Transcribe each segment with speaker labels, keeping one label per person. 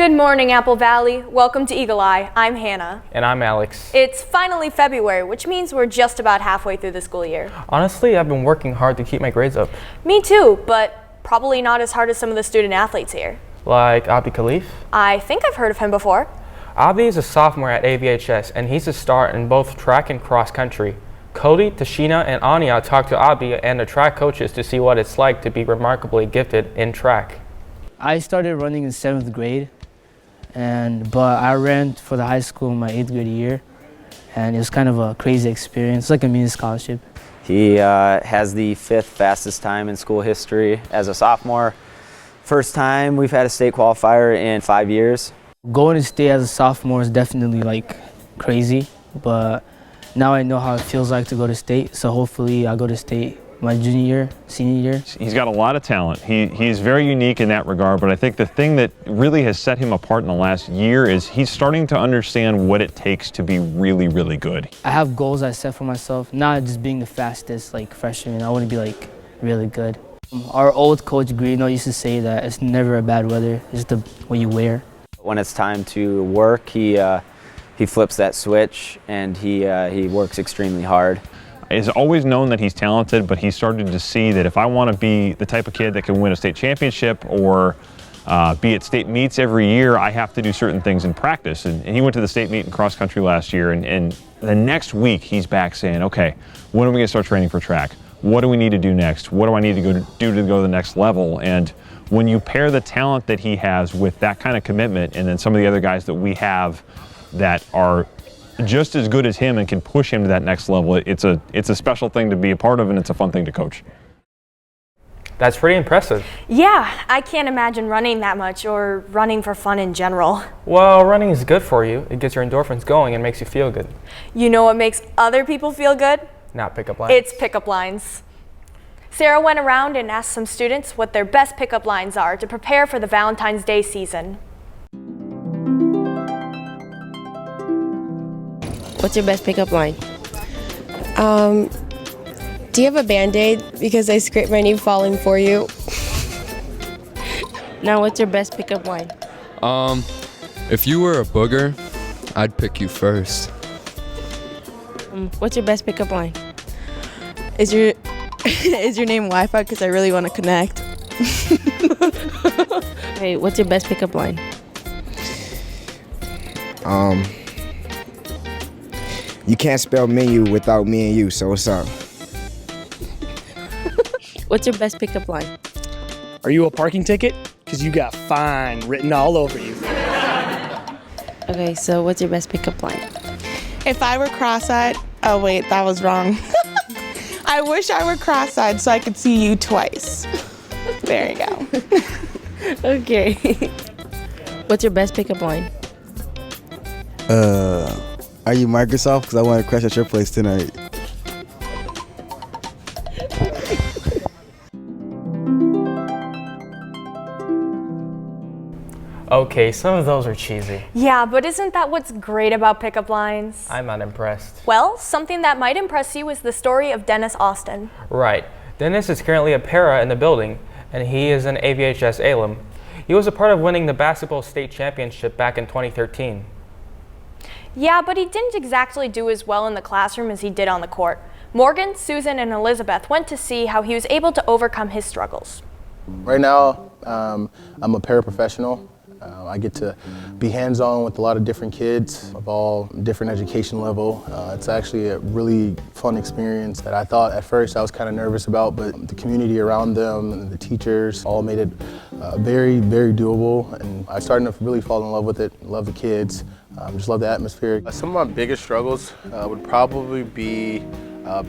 Speaker 1: Good morning, Apple Valley. Welcome to EaglEye. I'm Hannah.
Speaker 2: And I'm Alex.
Speaker 1: It's finally February, which means we're just about halfway through the school year.
Speaker 2: Honestly, I've been working hard to keep my grades up.
Speaker 1: Me too, but probably not as hard as some of the student athletes here.
Speaker 2: Like Abdi Khalif?
Speaker 1: I think I've heard of him before.
Speaker 2: Abdi is a sophomore at AVHS, and he's a star in both track and cross country. Cody, Tashina, and Anya talked to Abdi and the track coaches to see what it's like to be remarkably gifted in track.
Speaker 3: I started running in 7th grade, but I ran for the high school in my 8th grade year, and it was kind of a crazy experience. It's like a mini scholarship.
Speaker 4: He has the 5th fastest time in school history as a sophomore. First time we've had a state qualifier in 5 years.
Speaker 3: Going to state as a sophomore is definitely like crazy, but now I know how it feels like to go to state, so hopefully I'll go to state my junior year, senior year.
Speaker 5: He's got a lot of talent. He's very unique in that regard, but I think the thing that really has set him apart in the last year is he's starting to understand what it takes to be really, really good.
Speaker 3: I have goals I set for myself, not just being the fastest like freshman. I want to be like really good. Our old coach Greeno used to say that it's never a bad weather, it's the what you wear.
Speaker 4: When it's time to work, he flips that switch and he works extremely hard.
Speaker 5: He's always known that he's talented, but he started to see that if I want to be the type of kid that can win a state championship or be at state meets every year, I have to do certain things in practice. And he went to the state meet in cross country last year, and the next week he's back saying, okay, when are we going to start training for track? What do we need to do next? What do I need to do to go to the next level? And when you pair the talent that he has with that kind of commitment, and then some of the other guys that we have that are just as good as him and can push him to that next level, it's a special thing to be a part of, and it's a fun thing to coach.
Speaker 2: That's pretty impressive.
Speaker 1: Yeah, I can't imagine running that much or running for fun in general.
Speaker 2: Well, running is good for you. It gets your endorphins going and makes you feel good.
Speaker 1: You know what makes other people feel good?
Speaker 2: Not pickup lines.
Speaker 1: It's pickup lines. Sarah went around and asked some students what their best pickup lines are to prepare for the Valentine's Day season.
Speaker 6: What's your best pickup line? Do you have a Band-Aid? Because I scraped my knee falling for you. Now, what's your best pickup line?
Speaker 7: If you were a booger, I'd pick you first.
Speaker 6: What's your best pickup line?
Speaker 8: Is your name Wi-Fi? Because I really want to connect.
Speaker 6: Hey, what's your best pickup line?
Speaker 9: You can't spell menu without me and you, so what's up?
Speaker 6: What's your best pickup line?
Speaker 10: Are you a parking ticket? Because you got fine written all over you.
Speaker 6: Okay, so what's your best pickup line?
Speaker 8: If I were cross-eyed, oh wait, that was wrong. I wish I were cross-eyed so I could see you twice. There you go.
Speaker 6: Okay. What's your best pickup line?
Speaker 9: Are you Microsoft? Because I want to crash at your place tonight.
Speaker 2: Okay, some of those are cheesy.
Speaker 1: Yeah, but isn't that what's great about pickup lines?
Speaker 2: I'm not impressed.
Speaker 1: Well, something that might impress you is the story of Dennis Austin.
Speaker 2: Right. Dennis is currently a para in the building, and he is an AVHS alum. He was a part of winning the basketball state championship back in 2013.
Speaker 1: Yeah, but he didn't exactly do as well in the classroom as he did on the court. Morgan, Susan, and Elizabeth went to see how he was able to overcome his struggles.
Speaker 11: Right now, I'm a paraprofessional. I get to be hands-on with a lot of different kids of all different education level. It's actually a really fun experience that I thought at first I was kind of nervous about, but the community around them and the teachers all made it very, very doable. And I started to really fall in love with it, love the kids, just love the atmosphere. Some of my biggest struggles would probably be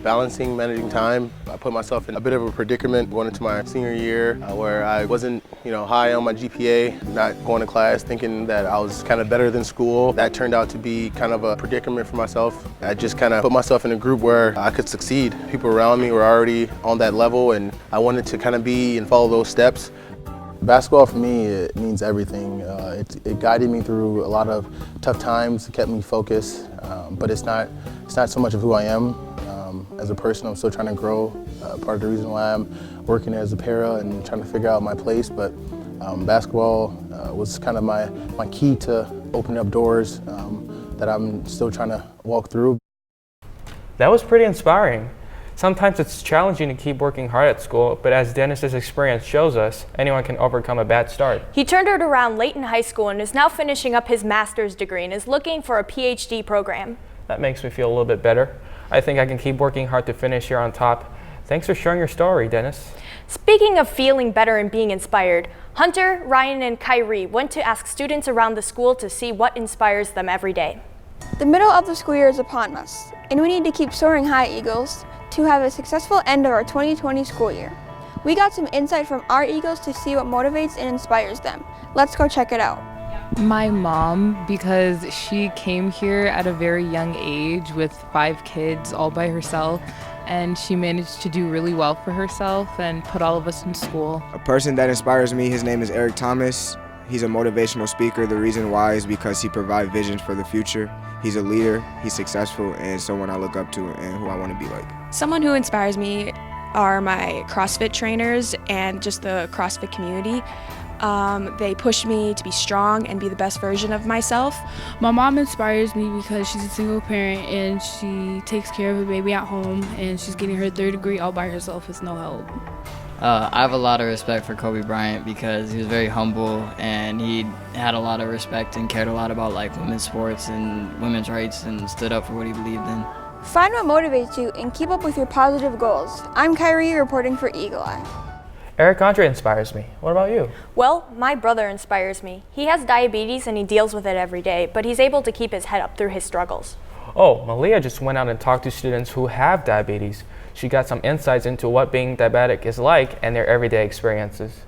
Speaker 11: balancing, managing time. I put myself in a bit of a predicament going into my senior year where I wasn't, high on my GPA, not going to class, thinking that I was kind of better than school. That turned out to be kind of a predicament for myself. I just kind of put myself in a group where I could succeed. People around me were already on that level, and I wanted to kind of be and follow those steps. Basketball for me, it means everything. It guided me through a lot of tough times, it kept me focused, but it's not so much of who I am. As a person, I'm still trying to grow. Part of the reason why I'm working as a para and trying to figure out my place, but Basketball was kind of my key to opening up doors that I'm still trying to walk through.
Speaker 2: That was pretty inspiring. Sometimes it's challenging to keep working hard at school, but as Dennis's experience shows us, anyone can overcome a bad start.
Speaker 1: He turned it around late in high school and is now finishing up his master's degree and is looking for a PhD program.
Speaker 2: That makes me feel a little bit better. I think I can keep working hard to finish here on top. Thanks for sharing your story, Dennis.
Speaker 1: Speaking of feeling better and being inspired, Hunter, Ryan, and Kyrie went to ask students around the school to see what inspires them every day.
Speaker 12: The middle of the school year is upon us, and we need to keep soaring high, Eagles, to have a successful end of our 2020 school year. We got some insight from our Eagles to see what motivates and inspires them. Let's go check it out.
Speaker 13: My mom, because she came here at a very young age with 5 kids all by herself, and she managed to do really well for herself and put all of us in school.
Speaker 9: A person that inspires me, his name is Eric Thomas. He's a motivational speaker. The reason why is because he provides visions for the future. He's a leader, he's successful, and someone I look up to and who I want to be like.
Speaker 14: Someone who inspires me are my CrossFit trainers and just the CrossFit community. They push me to be strong and be the best version of myself.
Speaker 15: My mom inspires me because she's a single parent and she takes care of a baby at home, and she's getting her 3rd degree all by herself with no help.
Speaker 16: I have a lot of respect for Kobe Bryant because he was very humble and he had a lot of respect and cared a lot about like women's sports and women's rights and stood up for what he believed in.
Speaker 12: Find what motivates you and keep up with your positive goals. I'm Kyrie reporting for EaglEye.
Speaker 2: Eric Andre inspires me. What about you?
Speaker 1: Well, my brother inspires me. He has diabetes and he deals with it every day, but he's able to keep his head up through his struggles.
Speaker 2: Oh, Malia just went out and talked to students who have diabetes. She got some insights into what being diabetic is like and their everyday experiences.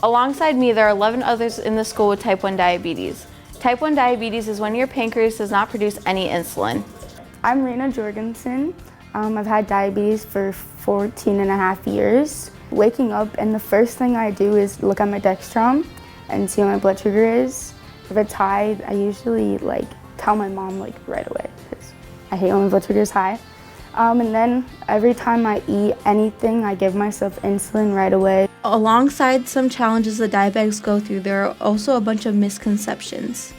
Speaker 17: Alongside me, there are 11 others in the school with type 1 diabetes. Type 1 diabetes is when your pancreas does not produce any insulin.
Speaker 18: I'm Rena Jorgensen. I've had diabetes for 14 and a half years. Waking up and the first thing I do is look at my Dextrom and see what my blood sugar is. If it's high, I usually tell my mom right away because I hate when my blood sugar is high. And then every time I eat anything, I give myself insulin right away.
Speaker 19: Alongside some challenges that diabetics go through, there are also a bunch of misconceptions.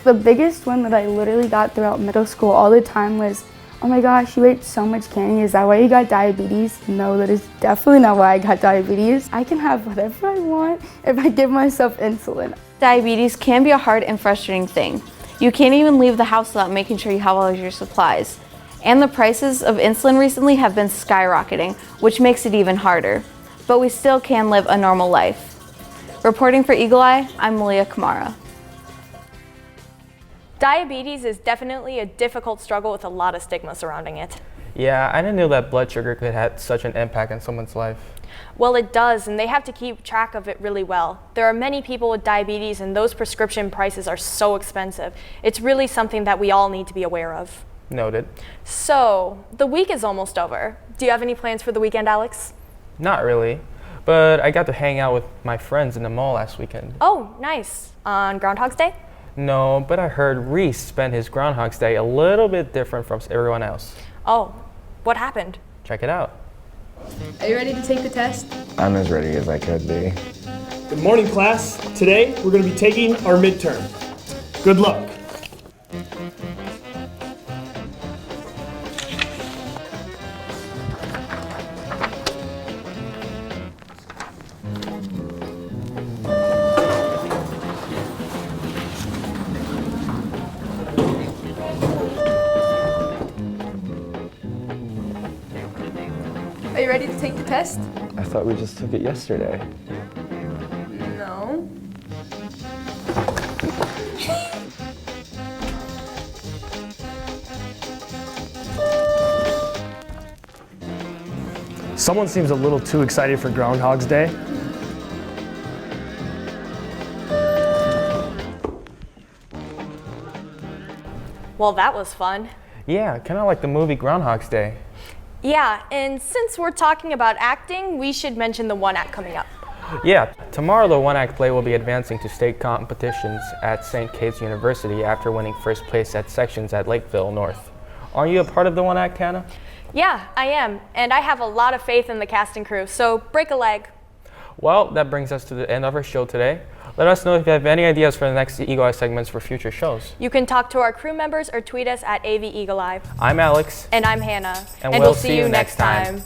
Speaker 18: The biggest one that I literally got throughout middle school all the time was, oh my gosh, you ate so much candy. Is that why you got diabetes? No, that is definitely not why I got diabetes. I can have whatever I want if I give myself insulin.
Speaker 17: Diabetes can be a hard and frustrating thing. You can't even leave the house without making sure you have all of your supplies. And the prices of insulin recently have been skyrocketing, which makes it even harder. But we still can live a normal life. Reporting for EaglEye, I'm Malia Kamara.
Speaker 1: Diabetes is definitely a difficult struggle with a lot of stigma surrounding it.
Speaker 2: Yeah, I didn't know that blood sugar could have such an impact on someone's life.
Speaker 1: Well, it does, and they have to keep track of it really well. There are many people with diabetes, and those prescription prices are so expensive. It's really something that we all need to be aware of.
Speaker 2: Noted.
Speaker 1: So, the week is almost over. Do you have any plans for the weekend, Alex?
Speaker 2: Not really, but I got to hang out with my friends in the mall last weekend.
Speaker 1: Oh, nice. On Groundhog's Day?
Speaker 2: No, but I heard Reese spent his Groundhog's Day a little bit different from everyone else.
Speaker 1: Oh, what happened?
Speaker 2: Check it out.
Speaker 15: Are you ready to take the test?
Speaker 9: I'm as ready as I could be.
Speaker 10: Good morning, class. Today, we're going to be taking our midterm. Good luck.
Speaker 15: Are you ready to take the test?
Speaker 20: I thought we just took it yesterday.
Speaker 15: No.
Speaker 10: Someone seems a little too excited for Groundhog's Day.
Speaker 1: Well, that was fun.
Speaker 2: Yeah, kind of like the movie Groundhog's Day.
Speaker 1: Yeah, and since we're talking about acting, we should mention the one act coming up.
Speaker 2: Yeah, tomorrow the one-act play will be advancing to state competitions at St. Kate's University after winning first place at sections at Lakeville North. Are you a part of the one-act, Hannah?
Speaker 1: Yeah, I am, and I have a lot of faith in the cast and crew, so break a leg.
Speaker 2: Well, that brings us to the end of our show today. Let us know if you have any ideas for the next EaglEye segments for future shows.
Speaker 1: You can talk to our crew members or tweet us at AV EaglEye.
Speaker 2: I'm Alex.
Speaker 1: And I'm Hannah.
Speaker 2: And we'll see you next time.